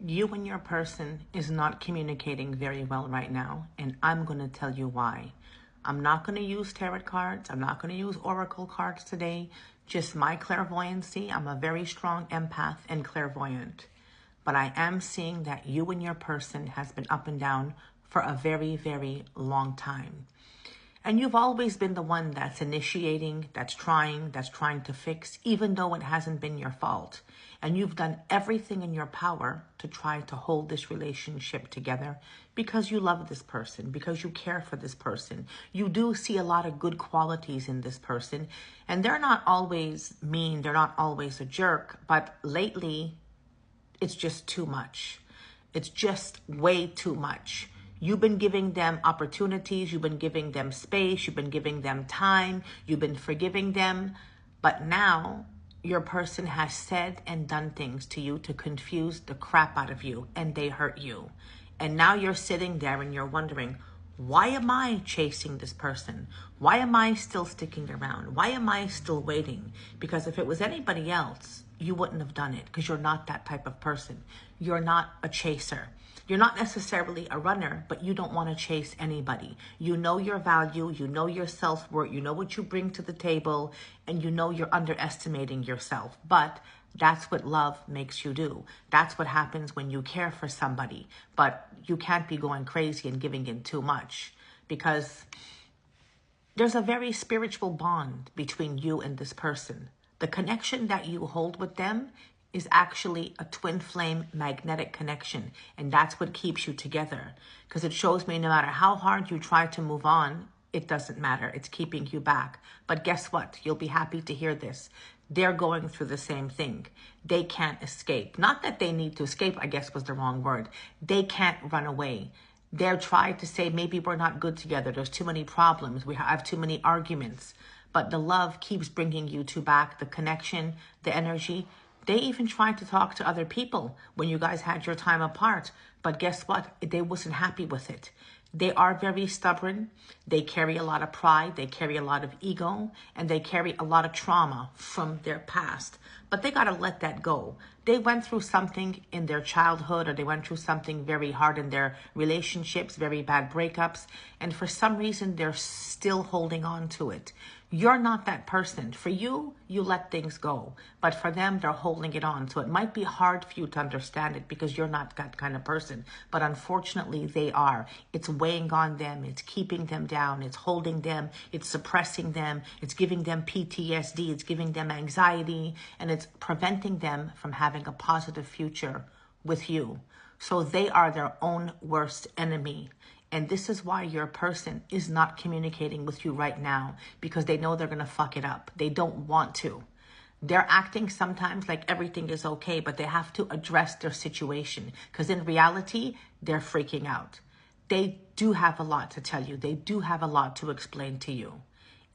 You and your person is not communicating very well right now, and I'm going to tell you why. I'm not going to use tarot cards. I'm not going to use oracle cards today. Just my clairvoyancy. I'm a very strong empath and clairvoyant. But I am seeing that you and your person has been up and down for a very, very long time. And you've always been the one that's initiating, that's trying to fix, even though it hasn't been your fault. And you've done everything in your power to try to hold this relationship together because you love this person, because you care for this person. You do see a lot of good qualities in this person. And they're not always mean, they're not always a jerk, but lately it's just too much. It's just way too much. You've been giving them opportunities. You've been giving them space. You've been giving them time. You've been forgiving them. But now your person has said and done things to you to confuse the crap out of you, and they hurt you. And now you're sitting there and you're wondering, why am I chasing this person? Why am I still sticking around? Why am I still waiting? Because if it was anybody else, you wouldn't have done it, because you're not that type of person. You're not a chaser. You're not necessarily a runner, but you don't want to chase anybody. You know your value, you know your self-worth, you know what you bring to the table, and you know you're underestimating yourself. But that's what love makes you do. That's what happens when you care for somebody. But you can't be going crazy and giving in too much, because there's a very spiritual bond between you and this person. The connection that you hold with them is actually a twin flame magnetic connection. And that's what keeps you together. Because it shows me no matter how hard you try to move on, it doesn't matter. It's keeping you back. But guess what? You'll be happy to hear this. They're going through the same thing. They can't escape. Not that they need to escape, I guess was the wrong word. They can't run away. They're trying to say, maybe we're not good together. There's too many problems. We have too many arguments. But the love keeps bringing you two back. The connection, the energy. They even tried to talk to other people when you guys had your time apart. But guess what? They wasn't happy with it. They are very stubborn. They carry a lot of pride. They carry a lot of ego. And they carry a lot of trauma from their past. But they got to let that go. They went through something in their childhood, or they went through something very hard in their relationships, very bad breakups. And for some reason, they're still holding on to it. You're not that person. For you, you let things go. But for them, they're holding it on. So it might be hard for you to understand it because you're not that kind of person. But unfortunately, they are. It's weighing on them. It's keeping them down. It's holding them. It's suppressing them. It's giving them PTSD. It's giving them anxiety. And it's preventing them from having a positive future with you. So they are their own worst enemy. And this is why your person is not communicating with you right now, because they know they're going to fuck it up. They don't want to. They're acting sometimes like everything is okay, but they have to address their situation, because in reality, they're freaking out. They do have a lot to tell you. They do have a lot to explain to you.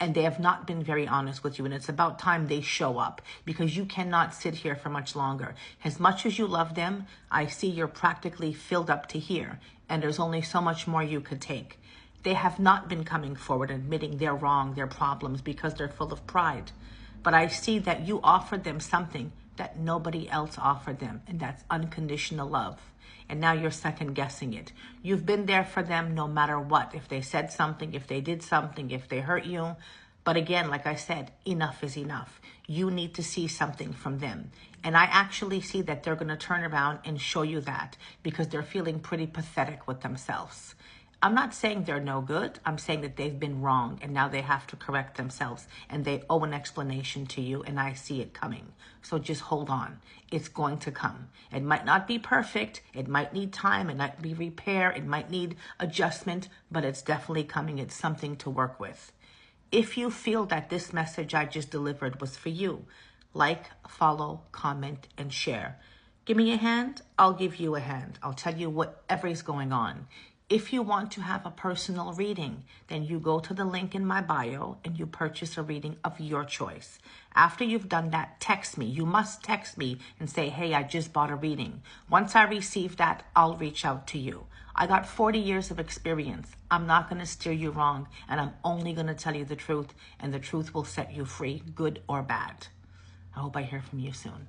And they have not been very honest with you. And it's about time they show up, because you cannot sit here for much longer. As much as you love them, I see you're practically filled up to here. And there's only so much more you could take. They have not been coming forward, admitting they're wrong, their problems, because they're full of pride. But I see that you offered them something that nobody else offered them. And that's unconditional love. And now you're second guessing it. You've been there for them no matter what. If they said something, if they did something, if they hurt you. But again, like I said, enough is enough. You need to see something from them. And I actually see that they're going to turn around and show you that, because they're feeling pretty pathetic with themselves. I'm not saying they're no good. I'm saying that they've been wrong and now they have to correct themselves, and they owe an explanation to you, and I see it coming. So just hold on. It's going to come. It might not be perfect. It might need time. It might be repair. It might need adjustment, but it's definitely coming. It's something to work with. If you feel that this message I just delivered was for you, like, follow, comment, and share. Give me a hand. I'll give you a hand. I'll tell you whatever is going on. If you want to have a personal reading, then you go to the link in my bio and you purchase a reading of your choice. After you've done that, text me. You must text me and say, hey, I just bought a reading. Once I receive that, I'll reach out to you. I got 40 years of experience. I'm not going to steer you wrong, and I'm only going to tell you the truth, and the truth will set you free, good or bad. I hope I hear from you soon.